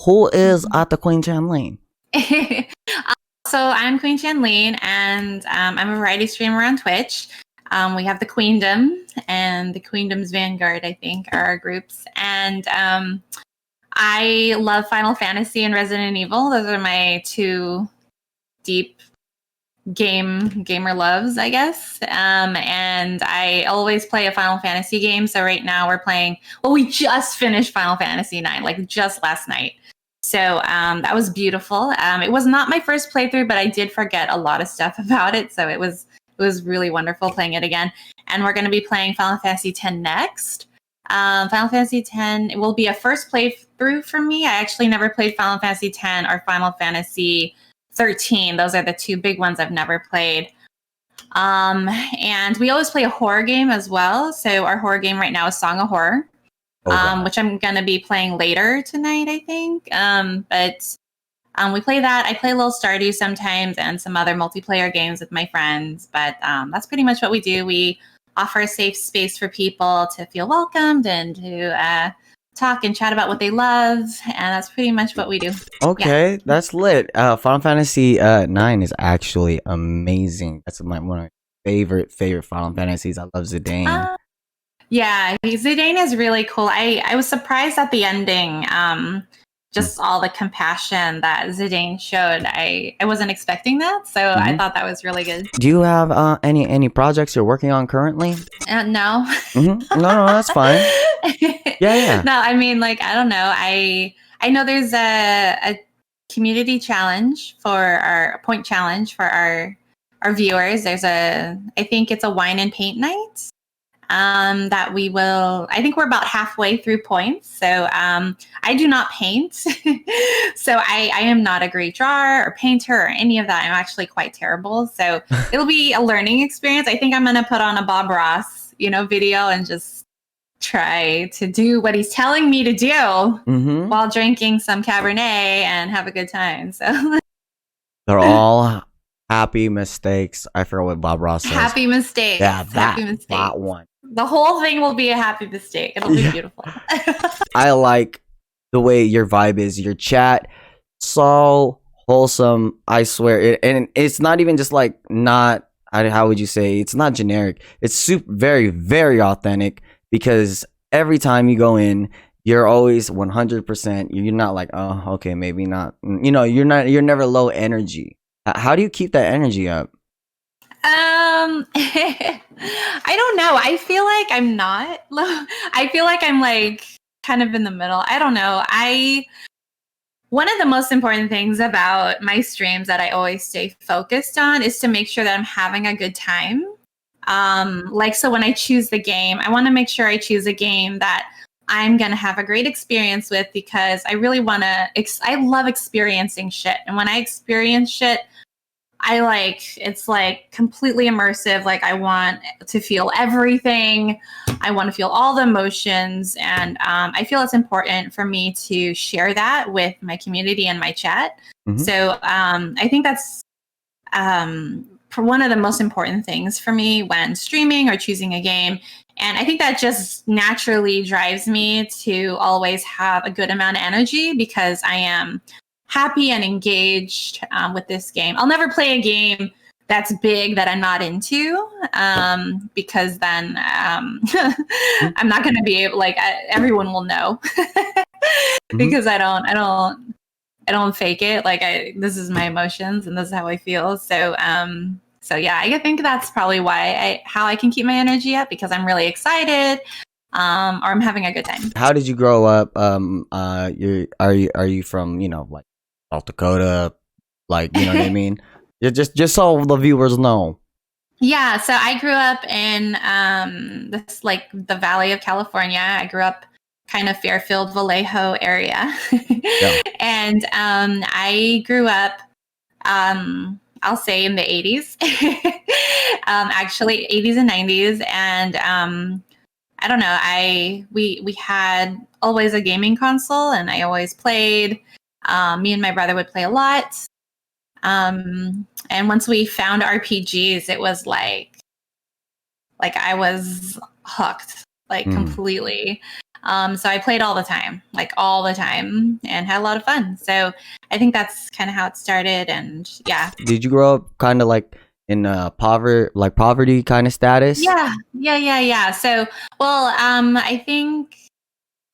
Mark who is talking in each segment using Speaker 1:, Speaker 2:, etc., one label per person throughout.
Speaker 1: who is at the QueenChanleen?
Speaker 2: So I'm QueenChanleen, and I'm a variety streamer on Twitch. We have the Queendom and the Queendom's Vanguard, I think, are our groups. And I love Final Fantasy and Resident Evil. Those are my two deep gamer loves, I guess. And I always play a Final Fantasy game. So right now we're playing, well, we just finished Final Fantasy 9, like just last night. So that was beautiful. It was not my first playthrough, but I did forget a lot of stuff about it. So it was really wonderful playing it again. And we're going to be playing Final Fantasy X next. Final Fantasy X, it will be a first playthrough for me. I actually never played Final Fantasy X or Final Fantasy 13. Those are the two big ones I've never played. And we always play a horror game as well. So our horror game right now is Song of Horror, which I'm going to be playing later tonight, I think. But we play that. I play a little Stardew sometimes and some other multiplayer games with my friends. But that's pretty much what we do. We offer a safe space for people to feel welcomed and to talk and chat about what they love, and that's pretty much what we do.
Speaker 1: Okay, that's lit. Final Fantasy 9 is actually amazing. That's one of my favorite Final Fantasies. I love Zidane.
Speaker 2: Yeah, Zidane is really cool. I was surprised at the ending. Just all the compassion that Zidane showed. I wasn't expecting that, so I thought that was really good.
Speaker 1: Do you have any projects you're working on currently?
Speaker 2: No.
Speaker 1: No, that's fine. Yeah.
Speaker 2: No, I mean, like, I don't know. I know there's a community challenge for our point challenge for our viewers. There's I think it's a wine and paint night. That we will, I think we're about halfway through points. So I do not paint. So I am not a great drawer or painter or any of that. I'm actually quite terrible. So it'll be a learning experience. I think I'm going to put on a Bob Ross, video and just try to do what he's telling me to do while drinking some Cabernet and have a good time. So
Speaker 1: they're all happy mistakes. I forgot what Bob Ross says.
Speaker 2: Happy mistakes.
Speaker 1: Yeah, that one.
Speaker 2: The whole thing will be a happy mistake. It'll be beautiful.
Speaker 1: I like the way your vibe is. Your chat, so wholesome. I swear. And it's not even just like not. How would you say? It's not generic. It's super, very, very authentic. Because every time you go in, you're always 100%. You're not like, oh, okay, maybe not. You're never low energy. How do you keep that energy up?
Speaker 2: I don't know. I feel like I'm not low. I feel like I'm like kind of in the middle. I don't know. One of the most important things about my streams that I always stay focused on is to make sure that I'm having a good time. So when I choose the game, I want to make sure I choose a game that I'm going to have a great experience with, because I really want to, I love experiencing shit. And when I experience shit, it's like completely immersive. Like I want to feel everything. I want to feel all the emotions. And I feel it's important for me to share that with my community and my chat. So I think that's one of the most important things for me when streaming or choosing a game. And I think that just naturally drives me to always have a good amount of energy, because I am happy and engaged with this game. I'll never play a game that's big that I'm not into, because then I'm not going to be able, everyone will know because I don't fake it. This is my emotions and this is how I feel. So yeah, I think that's probably how I can keep my energy up, because I'm really excited, or I'm having a good time.
Speaker 1: How did you grow up? Are you from, like South Dakota? Like, you know what I mean? Just so the viewers know.
Speaker 2: Yeah. So I grew up in the Valley of California. I grew up kind of Fairfield, Vallejo area. Yeah. And I grew up, I'll say in the 80s, actually 80s and 90s. And I don't know, we had always a gaming console, and I always played. Me and my brother would play a lot. And once we found RPGs, it was like I was hooked, completely. So I played all the time, like all the time, and had a lot of fun. So I think that's kind of how it started. And yeah.
Speaker 1: Did you grow up kind of like in poverty kind of status?
Speaker 2: Yeah. So, well, I think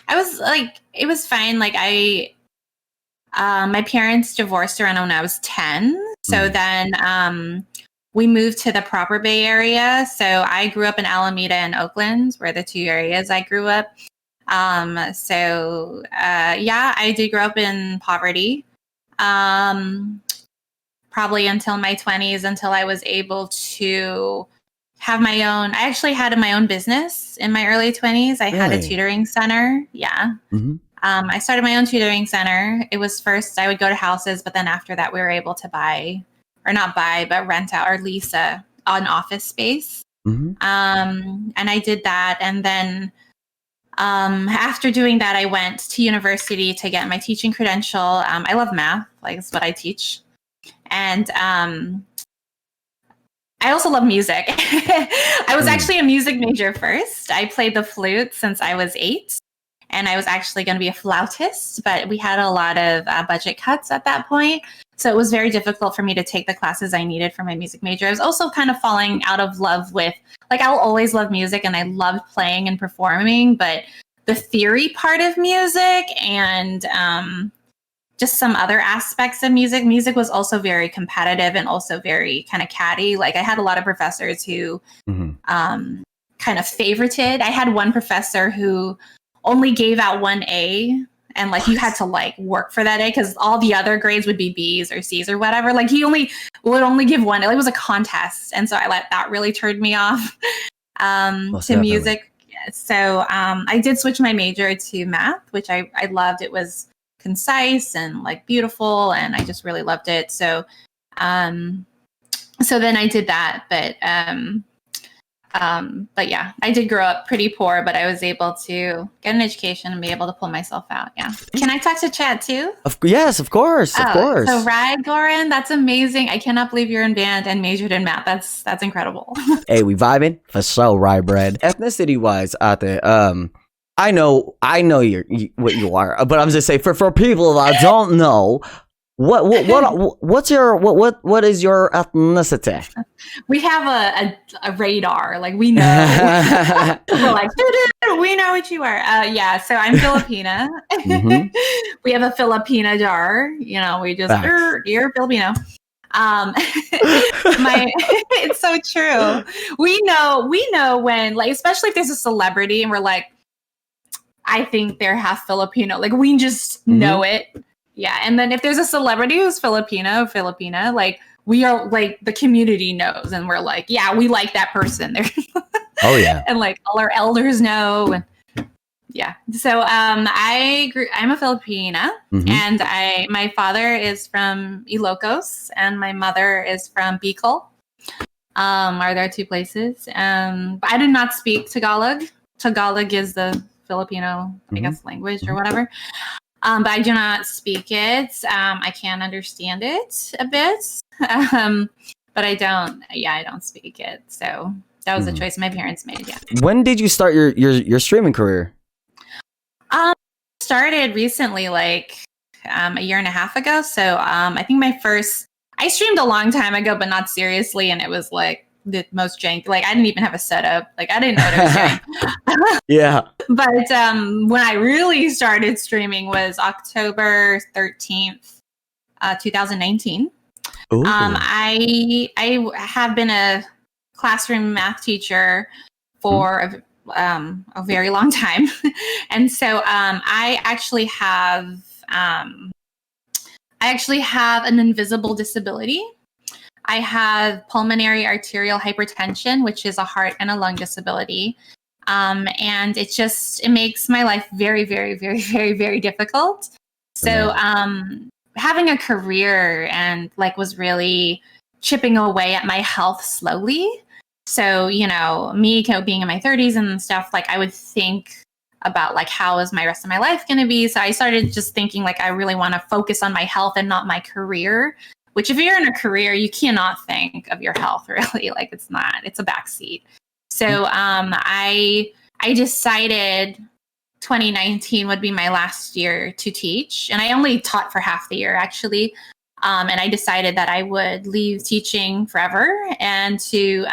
Speaker 2: I was like, it was fine. Like my parents divorced around when I was 10. So then we moved to the proper Bay Area. So I grew up in Alameda and Oakland, were the two areas I grew up. Yeah, I did grow up in poverty. Probably until my 20s, until I was able to have my own. I actually had my own business in my early 20s. I had a tutoring center. Yeah. I started my own tutoring center. It was first I would go to houses, but then after that we were able to buy, or not buy, but rent out or lease an office space. And I did that. And then after doing that, I went to university to get my teaching credential. I love math. Like, it's what I teach. And I also love music. I was actually a music major first. I played the flute since I was 8. And I was actually going to be a flautist, but we had a lot of budget cuts at that point. So it was very difficult for me to take the classes I needed for my music major. I was also kind of falling out of love with, like, I'll always love music and I loved playing and performing, but the theory part of music and just some other aspects of music was also very competitive and also very kind of catty. Like, I had a lot of professors who kind of favorited. I had one professor who only gave out 1 A, and like you had to like work for that A because all the other grades would be B's or C's or whatever. Like, he would only give 1 A. It was a contest, and so that really turned me off to music. So I did switch my major to math, which I loved. It was concise and like beautiful, and I just really loved it. So so then I did that, but yeah, I did grow up pretty poor, but I was able to get an education and be able to pull myself out. Yeah. Can I talk to Chad too?
Speaker 1: Yes, of course. Of course.
Speaker 2: So right, Goran, that's amazing. I cannot believe you're in band and majored in math. That's incredible.
Speaker 1: Hey, we vibing for so right, bread. Ethnicity wise, out there, I know what you are, but I'm just saying for people that don't know, what is your ethnicity?
Speaker 2: We have a radar, like we know. We're like, we know what you are. Yeah, so I'm Filipina. We have a Filipina jar. You know, we just you're Filipino. It's so true. We know when, like, especially if there's a celebrity and we're like, I think they're half Filipino. Like, we just know it. Yeah. And then if there's a celebrity who's Filipina, like, we are like, the community knows, and we're like, yeah, we like that person.
Speaker 1: Oh yeah.
Speaker 2: And like all our elders know. And yeah. So I'm a Filipina, and my father is from Ilocos and my mother is from Bicol. Are there 2 places? But I did not speak Tagalog. Tagalog is the Filipino, I guess, language or whatever. But I do not speak it. I can understand it a bit. But I don't speak it. So that was a choice my parents made. Yeah.
Speaker 1: When did you start your streaming career?
Speaker 2: Started recently, like a year and a half ago. So I think I streamed a long time ago, but not seriously. And it was like the most jank. Like, I didn't even have a setup. Like, I didn't know what I was doing. Yeah. But when I really started streaming was October 13th, 2019. I have been a classroom math teacher for a very long time. And so I actually have an invisible disability. I have pulmonary arterial hypertension, which is a heart and a lung disability. And it makes my life very, very, very, very, very difficult. So having a career and like was really chipping away at my health slowly. So, you know, me being in my 30s and stuff, like I would think about like, how is my rest of my life going to be? So I started just thinking like, I really want to focus on my health and not my career. Which, if you're in a career, you cannot think of your health, really. Like, it's a backseat. So I decided 2019 would be my last year to teach. And I only taught for half the year, actually. And I decided that I would leave teaching forever and to,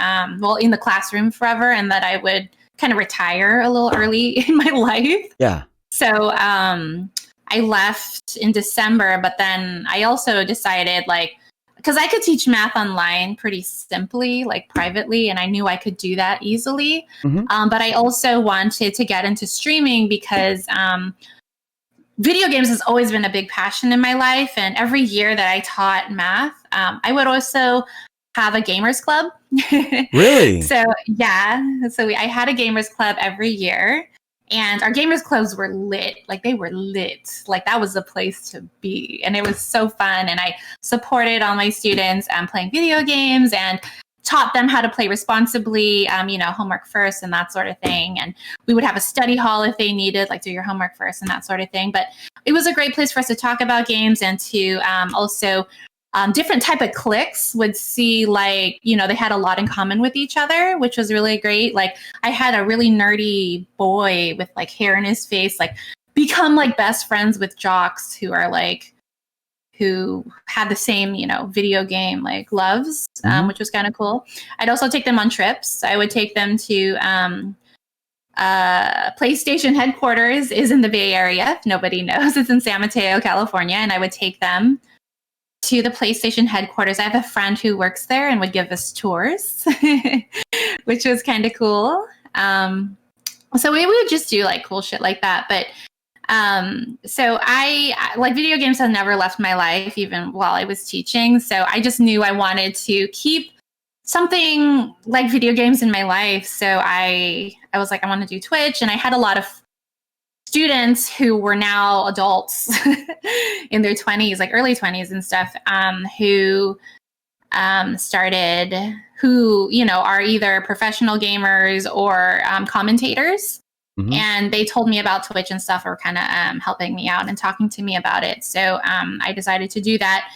Speaker 2: in the classroom forever, and that I would kind of retire a little early in my life.
Speaker 1: Yeah.
Speaker 2: So I left in December, but then I also decided, like, because I could teach math online pretty simply, like privately, and I knew I could do that easily. But I also wanted to get into streaming because video games has always been a big passion in my life. And every year that I taught math, I would also have a gamers club.
Speaker 1: Really?
Speaker 2: So yeah. So I had a gamers club every year. And our gamers clubs were lit. Like, they were lit. Like, that was the place to be. And it was so fun. And I supported all my students playing video games and taught them how to play responsibly, homework first and that sort of thing. And we would have a study hall if they needed, like, do your homework first and that sort of thing. But it was a great place for us to talk about games and to also different type of cliques would see, like, they had a lot in common with each other, which was really great. Like, I had a really nerdy boy with, like, hair in his face, like, become, like, best friends with jocks who are, like, who had the same, video game, like, loves, which was kind of cool. I'd also take them on trips. I would take them to PlayStation headquarters is in the Bay Area. If nobody knows, it's in San Mateo, California. And I would take them to the PlayStation headquarters. I have a friend who works there and would give us tours, which was kind of cool. So we would just do, like, cool shit like that. But so I like, video games have never left my life, even while I was teaching. So I just knew I wanted to keep something like video games in my life. So I was like, I want to do Twitch. And I had a lot of students who were now adults in their 20s, like early 20s and stuff, who started, who, are either professional gamers or commentators. And they told me about Twitch and stuff, or kind of helping me out and talking to me about it. So I decided to do that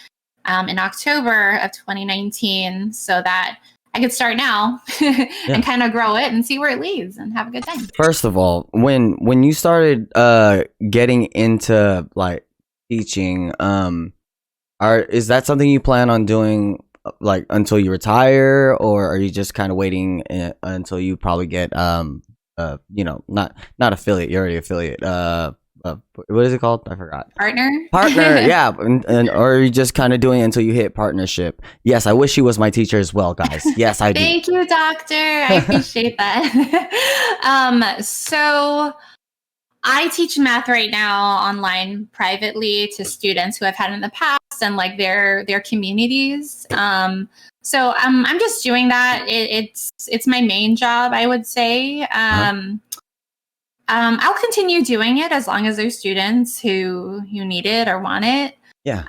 Speaker 2: in October of 2019 so that I could start now and kind of grow it and see where it leads and have a good time.
Speaker 1: First of all, when you started getting into, like, teaching, is that something you plan on doing, like, until you retire, or are you just kind of waiting until you probably get not affiliate, you're already affiliate, what is it called? I forgot. Partner, yeah. And or are you just kind of doing it until you hit partnership? Yes, I wish he was my teacher as well, guys. Yes, I do.
Speaker 2: Thank you, doctor. I appreciate that. So I teach math right now online privately to students who I've had in the past and, like, their communities. So I'm just doing that. It's my main job, I would say. I'll continue doing it as long as there's students who need it or want it.
Speaker 1: Yeah.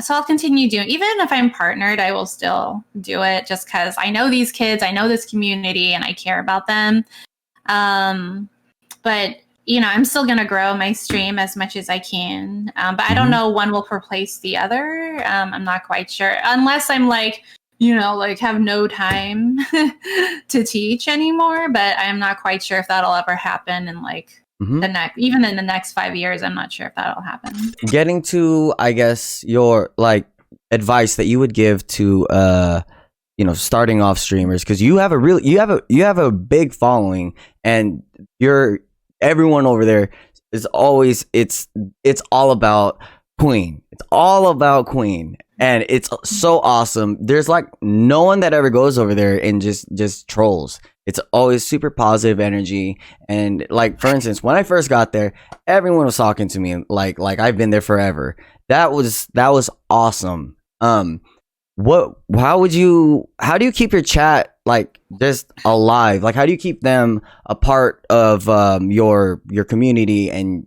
Speaker 2: So I'll continue doing, even if I'm partnered, I will still do it just because I know these kids, I know this community, and I care about them. But I'm still going to grow my stream as much as I can. But I don't know when will replace the other. I'm not quite sure, unless I'm like, have no time to teach anymore. But I'm not quite sure if that'll ever happen. And, like, even in the next 5 years, I'm not sure if that'll happen.
Speaker 1: Getting to, I guess, your, like, advice that you would give to starting off streamers, because you have a big following, and everyone over there is always, it's all about Queen. It's all about Queen. And it's so awesome. There's, like, no one that ever goes over there and just trolls. It's always super positive energy. And, like, for instance, when I first got there, everyone was talking to me like I've been there forever. That was awesome. How do you keep your chat, like, just alive? Like, how do you keep them a part of your community and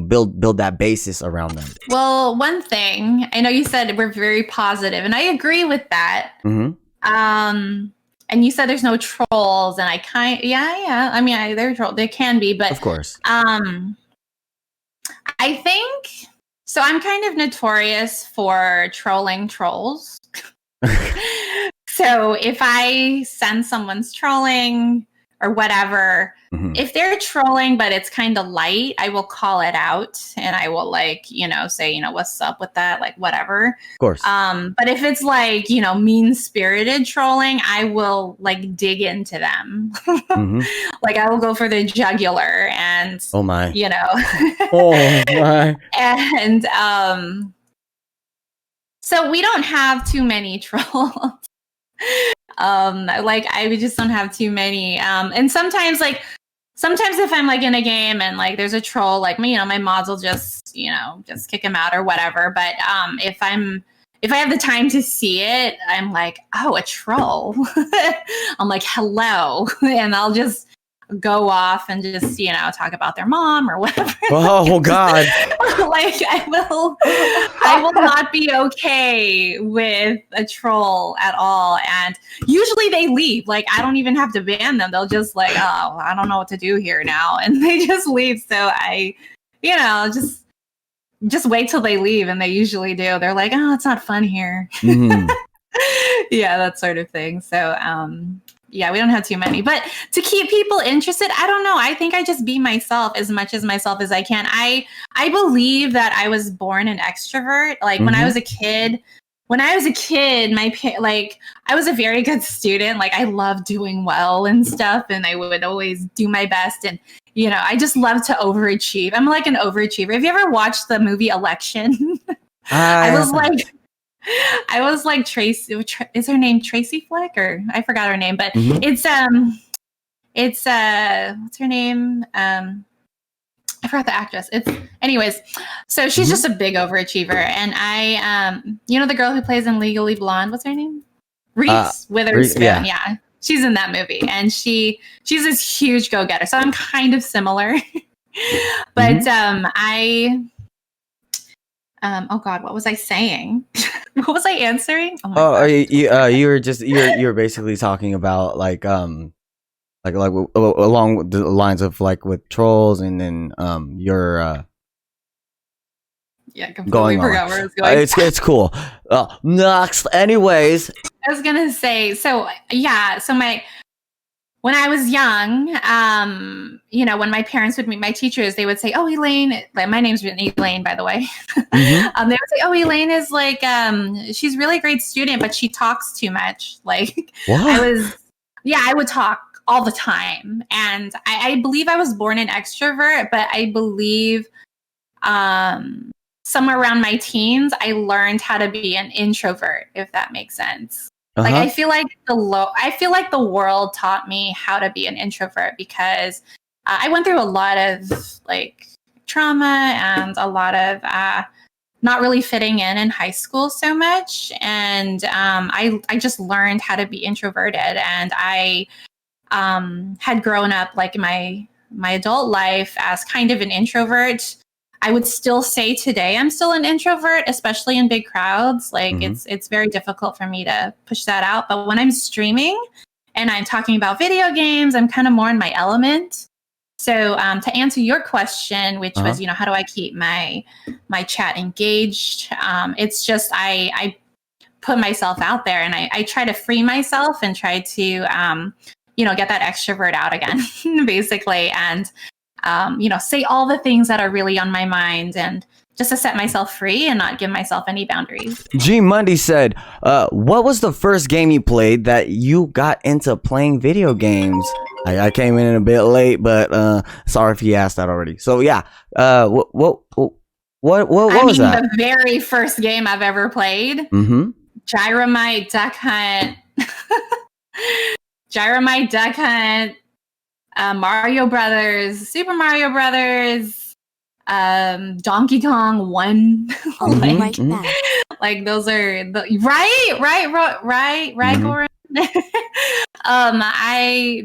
Speaker 1: build that basis around them?
Speaker 2: Well, one thing, I know you said we're very positive, and I agree with that. And you said there's no trolls, and I mean, there are trolls. There can be, but
Speaker 1: of course.
Speaker 2: I think so. I'm kind of notorious for trolling trolls. So if I sense someone's trolling, or whatever,
Speaker 1: Mhm.
Speaker 2: if they're trolling but it's kind of light, I will call it out and I will like, say, what's up with that, like whatever.
Speaker 1: Of course.
Speaker 2: But if it's like, mean-spirited trolling, I will like dig into them.
Speaker 1: Mhm.
Speaker 2: Like I will go for the jugular and
Speaker 1: Oh my.
Speaker 2: Oh
Speaker 1: my.
Speaker 2: And so we don't have too many trolls. Like I just don't have too many. And sometimes if I'm like in a game and like there's a troll, like my mods will just kick him out or whatever. But if I have the time to see it, I'm like, oh, a troll. I'm like, hello, and I'll just go off and just talk about their mom or whatever.
Speaker 1: Oh God.
Speaker 2: Like I will not be okay with a troll at all. And usually they leave. Like I don't even have to ban them. They'll just like, oh, I don't know what to do here now, and they just leave. So I just wait till they leave, and they usually do. They're like, oh, it's not fun here.
Speaker 1: Mhm.
Speaker 2: Yeah, that sort of thing. So yeah, we don't have too many. But to keep people interested, I don't know. I think I just be myself as much as myself as I can. I believe that I was born an extrovert. Like when I was a kid, I was a very good student. Like I loved doing well and stuff, and I would always do my best. And I just love to overachieve. I'm like an overachiever. Have you ever watched the movie Election? I was like Tracy. Is her name Tracy Flick, or I forgot her name, but it's what's her name? I forgot the actress. Anyways. So she's just a big overachiever, and I the girl who plays in Legally Blonde. What's her name? Reese Witherspoon. Yeah, she's in that movie, and she's this huge go-getter. So I'm kind of similar, but oh God, what was I saying? What was I answering? Oh my God.
Speaker 1: You were just you're basically talking about like along the lines of like with trolls, and then you're
Speaker 2: yeah, completely forgot where I was going.
Speaker 1: It's cool. Next, anyways,
Speaker 2: I was gonna say, so when I was young, when my parents would meet my teachers, they would say, "Oh, Elaine," like my name's Elaine, by the way. They would say, "Oh, Elaine is like, she's a really great student, but she talks too much." Like,
Speaker 1: what?
Speaker 2: I would talk all the time, and I believe I was born an extrovert, but I believe, somewhere around my teens, I learned how to be an introvert, if that makes sense. Like I feel like the world taught me how to be an introvert because I went through a lot of like trauma and a lot of not really fitting in high school so much, and I just learned how to be introverted, and I had grown up like my adult life as kind of an introvert. I would still say today I'm still an introvert, especially in big crowds. Like it's very difficult for me to push that out. But when I'm streaming and I'm talking about video games, I'm kind of more in my element. So to answer your question, which was, how do I keep my chat engaged? It's just I put myself out there, and I try to free myself and try to get that extrovert out again, basically, and say all the things that are really on my mind, and just to set myself free and not give myself any boundaries.
Speaker 1: G Mundy said, what was the first game you played that you got into playing video games? I came in a bit late, but sorry if you asked that already. So yeah, what was that?
Speaker 2: The very first game I've ever played, Gyromite Duck Hunt, Mario Brothers, Super Mario Brothers, Donkey Kong 1. Like those are the right, Goran.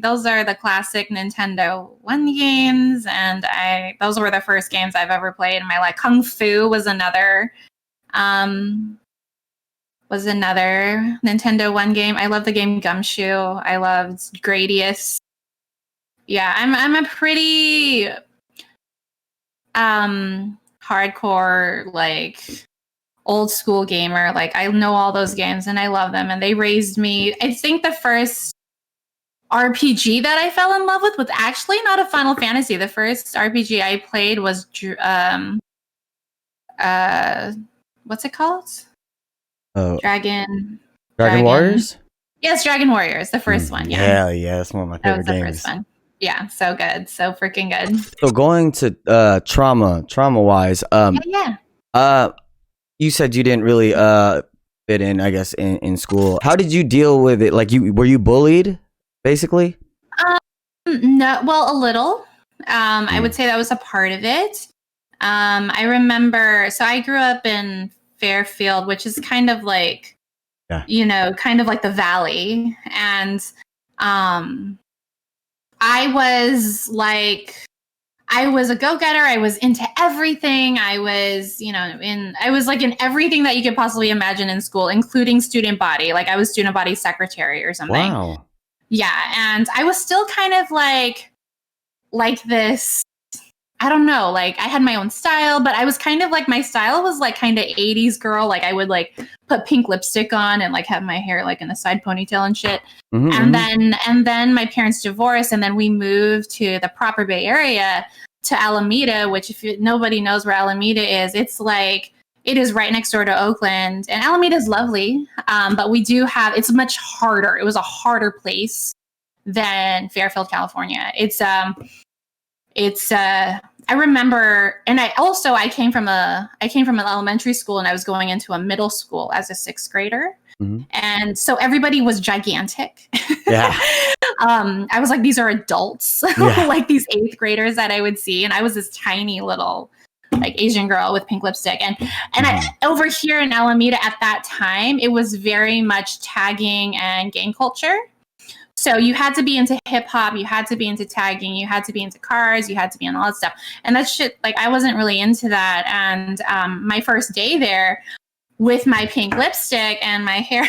Speaker 2: Those are the classic Nintendo 1 games, and those were the first games I've ever played in my life. Kung Fu was another Nintendo 1 game. I love the game Gumshoe. I loved Gradius. Yeah, I'm a pretty hardcore, like old school gamer. Like I know all those games and I love them, and they raised me. I think the first RPG that I fell in love with was actually not a Final Fantasy. The first RPG I played was what's it called?
Speaker 1: Oh,
Speaker 2: Dragon
Speaker 1: Warriors.
Speaker 2: Yes, Dragon Warriors, the first one.
Speaker 1: Yeah, that's one of my
Speaker 2: That
Speaker 1: favorite
Speaker 2: was the
Speaker 1: games.
Speaker 2: first one. Yeah, so good, so freaking good.
Speaker 1: So going to trauma wise,
Speaker 2: Yeah.
Speaker 1: you said you didn't really fit in, I guess, in school. How did you deal with it? Like, were you bullied, basically?
Speaker 2: No, well, a little. I would say that was a part of it. I remember, so I grew up in Fairfield, which is kind of like, kind of like the valley. And I was a go-getter. I was into everything. I was, in everything that you could possibly imagine in school, including student body. Like I was student body secretary or something.
Speaker 1: Wow.
Speaker 2: Yeah. And I was still kind of like this, I don't know, like I had my own style, but I was kind of like, my style was like kind of 80s girl. Like I would like put pink lipstick on and like have my hair like in a side ponytail and shit. And then my parents divorced, and then we moved to the proper Bay Area, to Alameda, which nobody knows where Alameda is, it's like, it is right next door to Oakland, and Alameda is lovely. But we do have, it's much harder. It was a harder place than Fairfield, California. I remember, and I came from an elementary school, and I was going into a middle school as a 6th grader. And so everybody was gigantic.
Speaker 1: Yeah.
Speaker 2: I was like, these are adults, like these 8th graders that I would see. And I was this tiny little like Asian girl with pink lipstick. And I, over here in Alameda at that time, it was very much tagging and gang culture. So you had to be into hip hop, you had to be into tagging, you had to be into cars, you had to be in all that stuff. And that shit, like I wasn't really into that. And my first day there, with my pink lipstick and my hair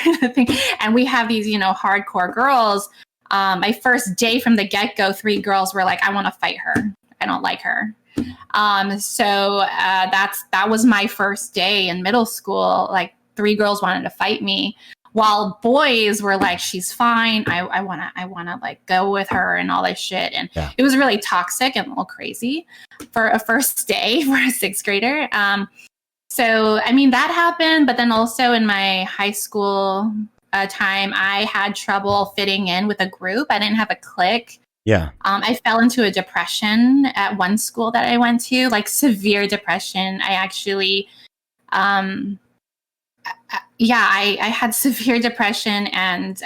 Speaker 2: and we have these, hardcore girls. My first day from the get-go, 3 girls were like, I want to fight her. I don't like her. So that was my first day in middle school. Like 3 girls wanted to fight me, while boys were like, she's fine. I wanna like go with her and all this shit. And it was really toxic and a little crazy for a first day for a 6th grader. So, I mean, that happened, but then also in my high school time, I had trouble fitting in with a group. I didn't have a clique.
Speaker 1: Yeah.
Speaker 2: I fell into a depression at one school that I went to, like severe depression. I actually, I had severe depression and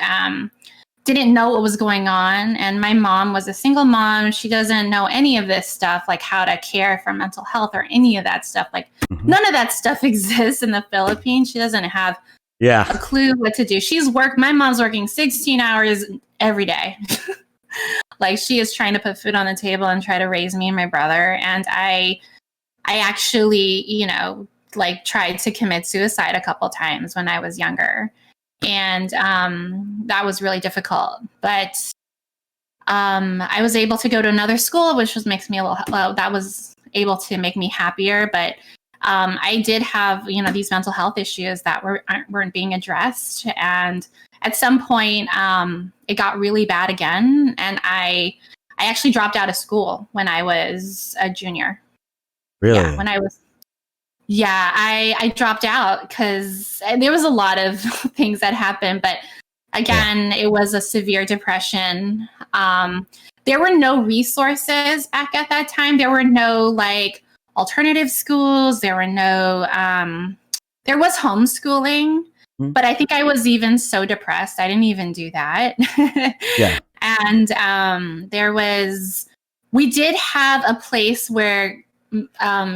Speaker 2: didn't know what was going on. And my mom was a single mom. She doesn't know any of this stuff, like how to care for mental health or any of that stuff. Like none of that stuff exists in the Philippines. She doesn't have a clue what to do. My mom's working 16 hours every day. Like she is trying to put food on the table and try to raise me and my brother. And I actually, like tried to commit suicide a couple times when I was younger. And that was really difficult. But I was able to go to another school, which makes me that was able to make me happier. But I did have, these mental health issues that weren't being addressed. And at some point, it got really bad again. And I actually dropped out of school when I was a junior.
Speaker 1: Really?
Speaker 2: Yeah, I dropped out because there was a lot of things that happened. But again, it was a severe depression. There were no resources back at that time. There were no like alternative schools. There were no, there was homeschooling, but I think I was even so depressed. I didn't even do that. And we did have a place where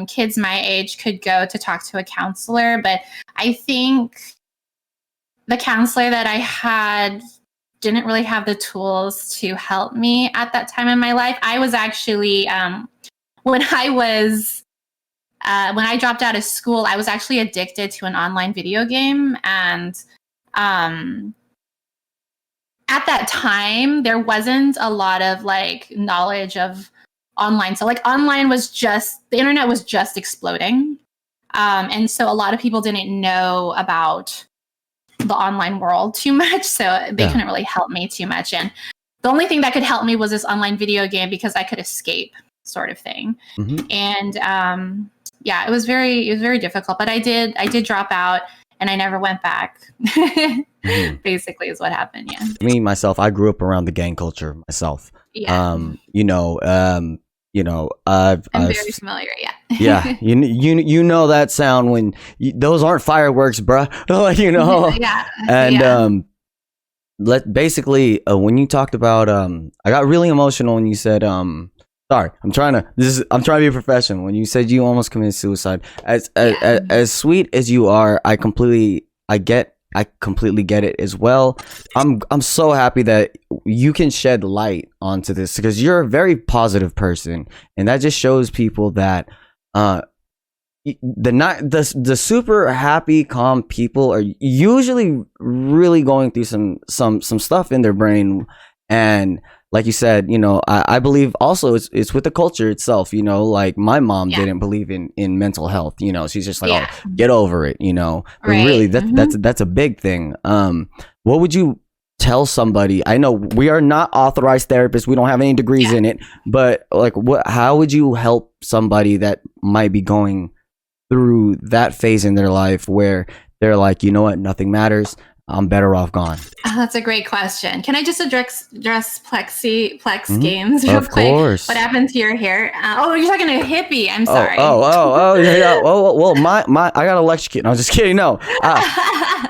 Speaker 2: kids my age could go to talk to a counselor, but I think the counselor that I had didn't really have the tools to help me at that time in my life. I was actually when I dropped out of school, I was actually addicted to an online video game. And at that time, there wasn't a lot of like knowledge of online. So like the internet was just exploding. And so a lot of people didn't know about the online world too much. So they couldn't really help me too much. the only thing that could help me was this online video game because I could escape, sort of thing. And yeah, it was very difficult, but I did drop out and I never went back. Basically is what happened. Yeah.
Speaker 1: Me myself, I grew up around the gang culture myself.
Speaker 2: Yeah.
Speaker 1: I'm
Speaker 2: very familiar. Yeah.
Speaker 1: Yeah, you know that sound when those aren't fireworks, bruh.
Speaker 2: Yeah.
Speaker 1: And basically when you talked about I got really emotional when you said sorry, I'm trying to be a professional. When you said you almost committed suicide, as sweet as you are, I completely get it as well. I'm so happy that you can shed light onto this because you're a very positive person, and that just shows people that the super happy, calm people are usually really going through some stuff in their brain. And like you said, I believe also it's with the culture itself. Like my mom didn't believe in mental health. She's just like, oh, get over it. But really, that's a big thing. What would you tell somebody? I know we are not authorized therapists. We don't have any degrees in it. But like, how would you help somebody that might be going through that phase in their life where they're like, you know what, nothing matters, I'm better off gone?
Speaker 2: Oh, that's a great question. Can I just address Plex games real
Speaker 1: of
Speaker 2: quick?
Speaker 1: Course.
Speaker 2: What happened to your hair? You're talking to Hippie. I'm sorry.
Speaker 1: Yeah. Well, my I got electrocuted. No, I'm just kidding. No,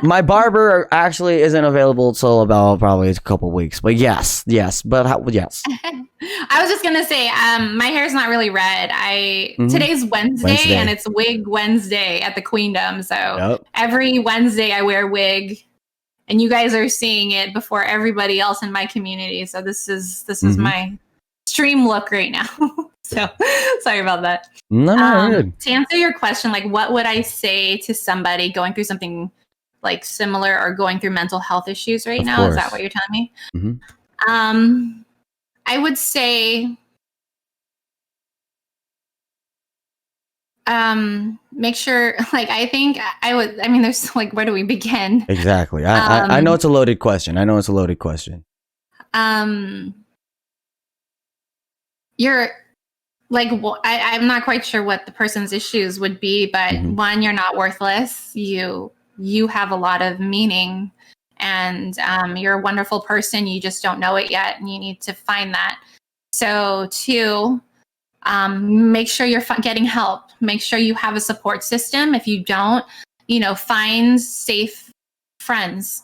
Speaker 1: my barber actually isn't available till about probably a couple weeks. But yes. But yes.
Speaker 2: I was just gonna say, my hair's not really red. Today's Wednesday, and it's Wig Wednesday at the Queendom. So every Wednesday I wear wig. And you guys are seeing it before everybody else in my community. So this is my stream look right now. So sorry about that.
Speaker 1: No, good.
Speaker 2: To answer your question, like what would I say to somebody going through something like similar or going through mental health issues right now? Is that what you're telling me? I would say make sure, like, there's like, where do we begin?
Speaker 1: Exactly. I know it's a loaded question.
Speaker 2: You're like, I'm not quite sure what the person's issues would be, but one, you're not worthless. You have a lot of meaning, and you're a wonderful person. You just don't know it yet, and you need to find that. So two, make sure you're getting help. Make sure you have a support system. If you don't, find safe friends.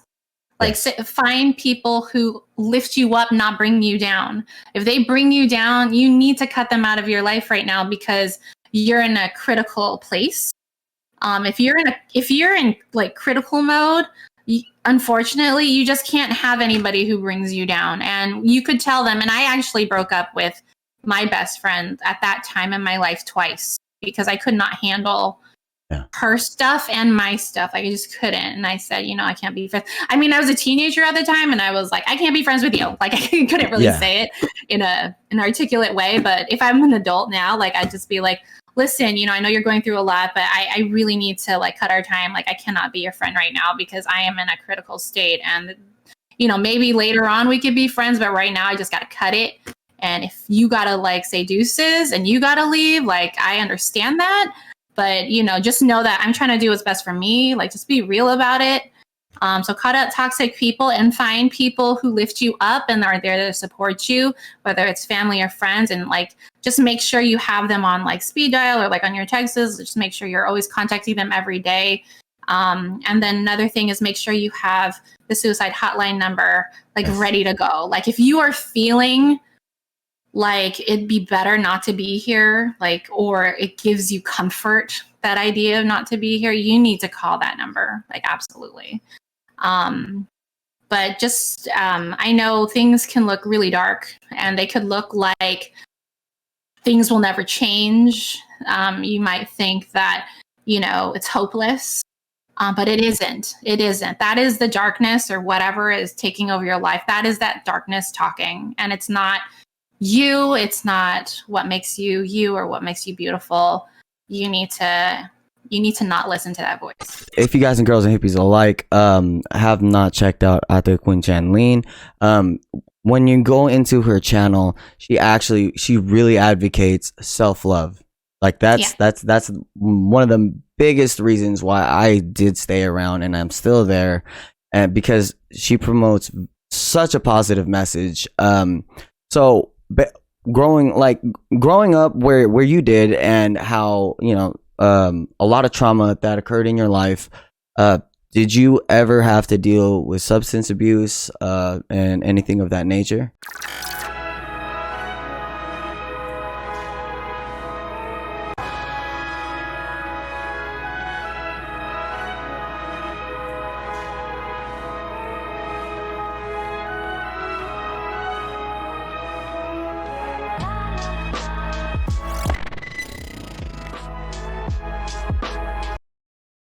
Speaker 2: Like, find people who lift you up, not bring you down. If they bring you down, you need to cut them out of your life right now because you're in a critical place. If you're in like critical mode, unfortunately, you just can't have anybody who brings you down. And you could tell them. And I actually broke up with my best friend at that time in my life twice because I could not handle her stuff and my stuff. I just couldn't. And I said, I can't be friends. I mean, I was a teenager at the time and I was like, I can't be friends with you. Like, I couldn't really say it in an articulate way. But if I'm an adult now, like, I'd just be like, listen, I know you're going through a lot, but I really need to like cut our time. Like, I cannot be your friend right now because I am in a critical state. And, maybe later on we could be friends, but right now I just got to cut it. And if you got to like say deuces and you got to leave, like, I understand that. But, just know that I'm trying to do what's best for me. Like, just be real about it. So cut out toxic people and find people who lift you up and are there to support you, whether it's family or friends. And like, just make sure you have them on like speed dial or like on your texts. Just make sure you're always contacting them every day. And then another thing is make sure you have the suicide hotline number like ready to go. Like, if you are feeling like it'd be better not to be here, like, or it gives you comfort, that idea of not to be here, you need to call that number. Like, absolutely. But just, I know things can look really dark and they could look like things will never change. You might think that, it's hopeless, but it isn't. It isn't. That is the darkness or whatever is taking over your life. That is that darkness talking. And it's not you. It's not what makes you you or what makes you beautiful. You need to not listen to that voice.
Speaker 1: If you guys and girls and hippies alike have not checked out the QueenChanleen, when you go into her channel, she really advocates self-love. Like that's one of the biggest reasons why I did stay around and I'm still there, and because she promotes such a positive message. So growing up where you did, and how, you know, a lot of trauma that occurred in your life, did you ever have to deal with substance abuse and anything of that nature?